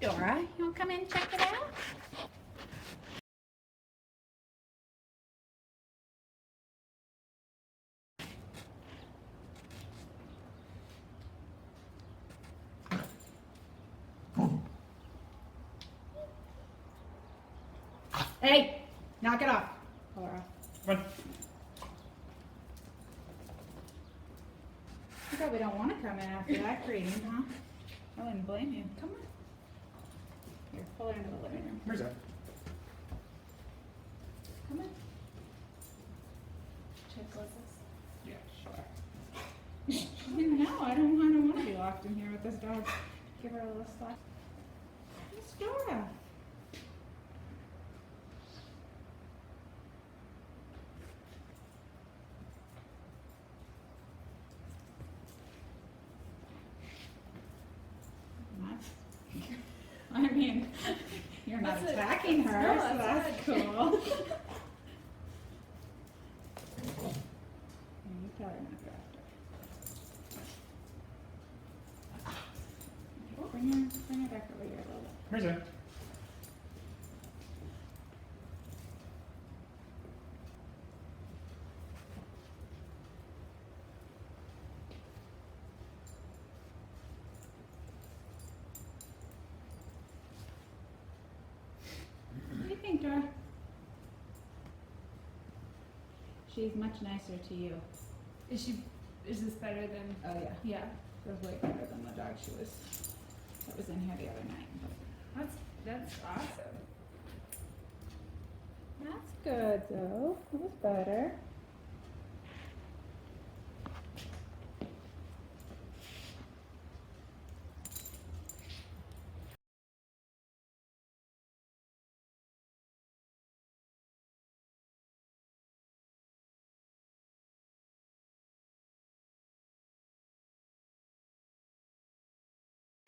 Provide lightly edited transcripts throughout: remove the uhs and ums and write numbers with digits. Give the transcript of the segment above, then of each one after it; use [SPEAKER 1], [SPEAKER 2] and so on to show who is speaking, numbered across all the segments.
[SPEAKER 1] Dora, you want to come in and check it out? Hey, knock it off. Laura.
[SPEAKER 2] Run.
[SPEAKER 1] You probably don't want to come in after that greeting, huh? I wouldn't blame you. Come on. Here, pull her into the living room.
[SPEAKER 2] Where's that?
[SPEAKER 1] Come on. Should I close this?
[SPEAKER 2] Yeah, sure.
[SPEAKER 1] No, I don't want to be locked in here with this dog. Give her a little slap. Miss Dora. I mean, you're not attacking her,
[SPEAKER 3] No,
[SPEAKER 1] so that's cool. You tell her not to after. Bring her back over here a little bit.
[SPEAKER 2] Where's that?
[SPEAKER 1] What do you think, Dora? She's much nicer to you.
[SPEAKER 3] Is this better than?
[SPEAKER 1] Oh yeah,
[SPEAKER 3] Yeah.
[SPEAKER 1] feels way better than the dog that was in here the other night.
[SPEAKER 3] That's awesome.
[SPEAKER 1] That's good though. It was better.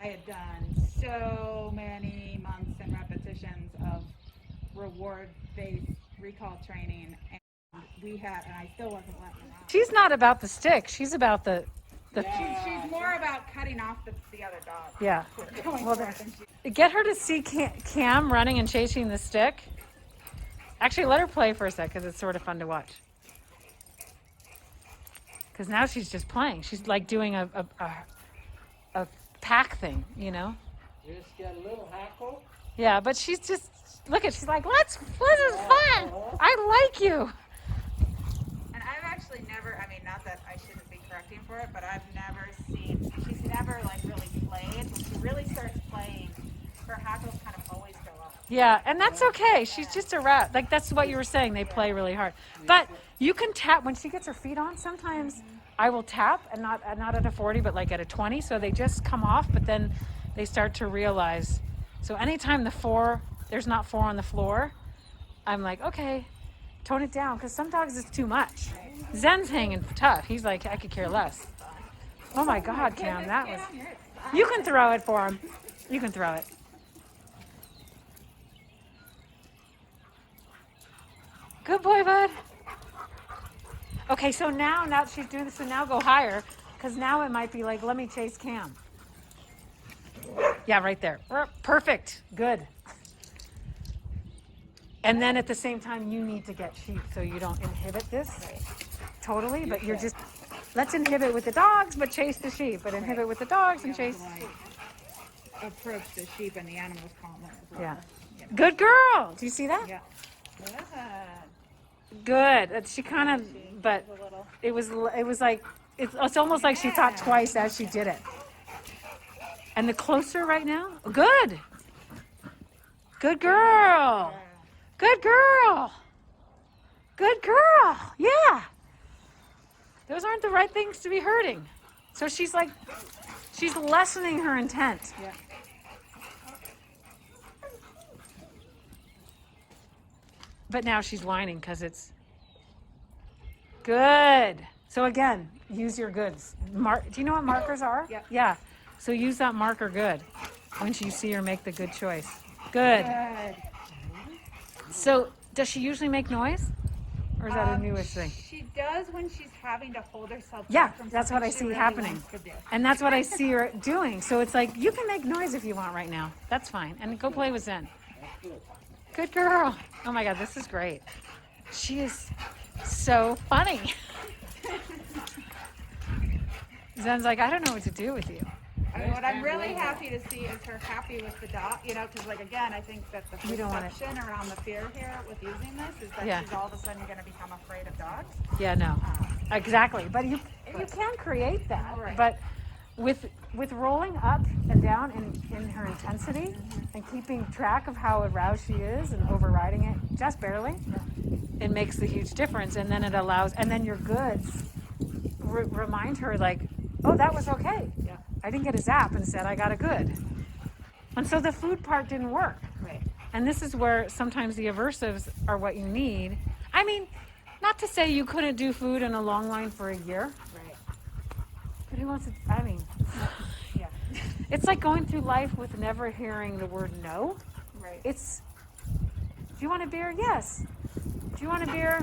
[SPEAKER 1] I had done so many months and repetitions of reward-based recall training, and I still wasn't letting her out.
[SPEAKER 4] She's not about the stick. She's about the
[SPEAKER 1] She's more about cutting off the other dog.
[SPEAKER 4] yeah.
[SPEAKER 1] Going
[SPEAKER 4] Well,
[SPEAKER 1] for it than she-
[SPEAKER 4] Get her to see Cam running and chasing the stick. Actually, let her play for a sec because it's sort of fun to watch. Because now she's just playing. She's like doing a pack thing, you know?
[SPEAKER 5] Just get a little hackle.
[SPEAKER 4] Yeah, but she's just, she's like, this is fun. I like you.
[SPEAKER 1] And I've actually never, I mean, not that I shouldn't be correcting for it, but I've never seen, she's never like really played. When she really starts playing, her hackles kind of always go up.
[SPEAKER 4] Yeah, and that's okay. She's just a rat. Like, that's what you were saying. They play really hard. But you can tap, when she gets her feet on, sometimes I will tap, and not at a 40, but like at a 20. So they just come off, but then they start to realize. So anytime there's not 4 on the floor, I'm like, okay, tone it down. Because some dogs, it's too much. Zen's hanging tough. He's like, I could care less. Oh my God, Cam, that was. You can throw it for him. You can throw it. Good boy, bud. Okay, so now that she's doing this, so now go higher, because now it might be like, let me chase Cam. Yeah, right there. Perfect. Good. And then at the same time, you need to get sheep so you don't inhibit this totally, but you're just, let's inhibit with the dogs, but chase the sheep, but inhibit with the dogs and chase.
[SPEAKER 1] Approach the sheep and the animals calmer as well.
[SPEAKER 4] Yeah. Good girl. Do you see that?
[SPEAKER 1] Yeah.
[SPEAKER 4] Good. She kind of, but it was like, it's almost like she thought twice as she did it. And the closer right now, good. Good girl. Good girl. Good girl. Yeah. Those aren't the right things to be hurting. So she's lessening her intent.
[SPEAKER 1] Yeah.
[SPEAKER 4] But now she's whining because it's good. So again, use your goods. Do you know what markers are?
[SPEAKER 1] Yep.
[SPEAKER 4] Yeah. So use that marker good when you see her make the good choice. Good. So does she usually make noise? Or is that a newish thing?
[SPEAKER 1] She does when she's having to hold herself
[SPEAKER 4] Yeah,
[SPEAKER 1] back from
[SPEAKER 4] that's what I
[SPEAKER 1] something she
[SPEAKER 4] see
[SPEAKER 1] really
[SPEAKER 4] happening.
[SPEAKER 1] wants to do.
[SPEAKER 4] And that's what I see her doing. So it's like, you can make noise if you want right now. That's fine. And go play with Zen. Good girl. Oh my God, this is great. She is so funny. Zen's like, I don't know what to do with you.
[SPEAKER 1] I mean, what I'm really happy to see is her happy with the dog, you know, because like again, I think that the
[SPEAKER 4] You don't want it.
[SPEAKER 1] perception around the fear here with using this is that
[SPEAKER 4] Yeah.
[SPEAKER 1] she's all of a sudden going to become afraid of dogs.
[SPEAKER 4] Yeah, no, exactly. But you can create that.
[SPEAKER 1] Right.
[SPEAKER 4] But with rolling up and down in her intensity and keeping track of how aroused she is and overriding it just barely, it makes the huge difference. And then it allows, and then your goods remind her like, oh, that was okay.
[SPEAKER 1] Yeah.
[SPEAKER 4] I didn't get a zap. Instead, I got a good. And so the food part didn't work.
[SPEAKER 1] Right.
[SPEAKER 4] And this is where sometimes the aversives are what you need. I mean, not to say you couldn't do food in a long line for a year,
[SPEAKER 1] Right.
[SPEAKER 4] but who wants to, I mean,
[SPEAKER 1] Yeah.
[SPEAKER 4] it's like going through life with never hearing the word no.
[SPEAKER 1] Right.
[SPEAKER 4] It's, do you want a beer? Yes. Do you want a beer?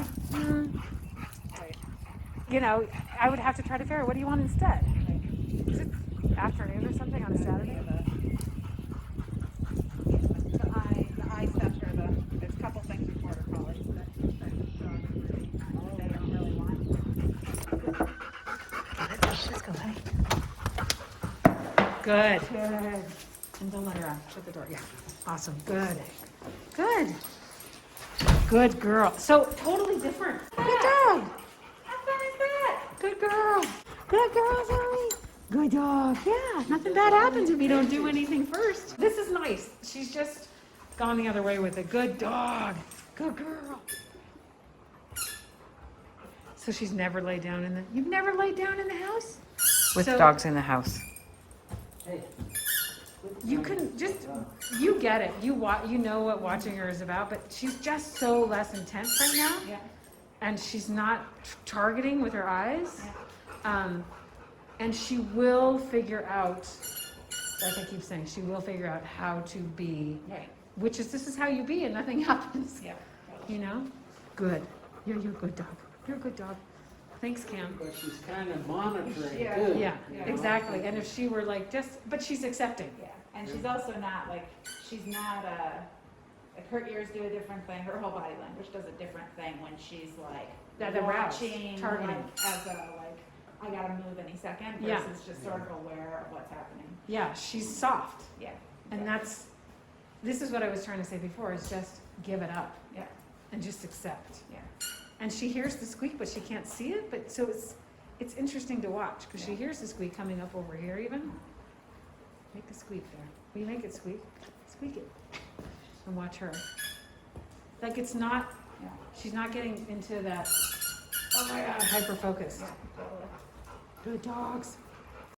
[SPEAKER 1] Right.
[SPEAKER 4] You know, I would have to try to figure out, what do you want instead? Is it afternoon or something on a Saturday?
[SPEAKER 1] The eye stuff or there's a couple things with border collies that dogs really, they don't really want.
[SPEAKER 4] Let's go, honey. Good. Good. And don't let her out. Shut the door. Yeah. Awesome. Good. Good. Good girl. So totally different. Good dog.
[SPEAKER 1] How fun is that?
[SPEAKER 4] Good girl. Good girl, Zoey. Good dog. Yeah. Nothing bad happens if you don't do anything first. This is nice. She's just gone the other way with a good dog. Good girl. So she's never laid down in the. You've never laid down in the house?
[SPEAKER 6] With
[SPEAKER 4] So-
[SPEAKER 6] dogs in the house.
[SPEAKER 5] Hey.
[SPEAKER 4] You can just, you get it. You know what watching her is about, but she's just so less intense right now.
[SPEAKER 1] Yeah.
[SPEAKER 4] And she's not targeting with her eyes. And she will figure out, like I keep saying, she will figure out how to be,
[SPEAKER 1] Right.
[SPEAKER 4] which is, this is how you be and nothing happens.
[SPEAKER 1] Yeah.
[SPEAKER 4] You know? Good. You're a good dog. You're a good dog. Thanks, Cam.
[SPEAKER 5] But she's kind of monitoring
[SPEAKER 1] Yeah.
[SPEAKER 5] too.
[SPEAKER 4] Yeah,
[SPEAKER 5] you know?
[SPEAKER 4] exactly. And if she were like but she's accepting.
[SPEAKER 1] Yeah. And she's also not like, she's not like her ears do a different thing, her whole body language does a different thing when she's like
[SPEAKER 4] That aroused,
[SPEAKER 1] watching,
[SPEAKER 4] targeting.
[SPEAKER 1] like, as a like, I gotta move any second
[SPEAKER 4] Yeah.
[SPEAKER 1] versus just sort of aware of what's happening.
[SPEAKER 4] Yeah, she's soft.
[SPEAKER 1] Yeah.
[SPEAKER 4] And this is what I was trying to say before, is just give it up
[SPEAKER 1] Yeah.
[SPEAKER 4] and just accept.
[SPEAKER 1] Yeah.
[SPEAKER 4] And she hears the squeak, but she can't see it, but so it's interesting to watch, because she hears the squeak coming up over here even. Make a squeak there. Will you make it squeak? Squeak it. And watch her. Like it's not,
[SPEAKER 1] Yeah.
[SPEAKER 4] she's not getting into that, oh my God, hyper focused.
[SPEAKER 1] Yeah. Totally.
[SPEAKER 4] Good dogs.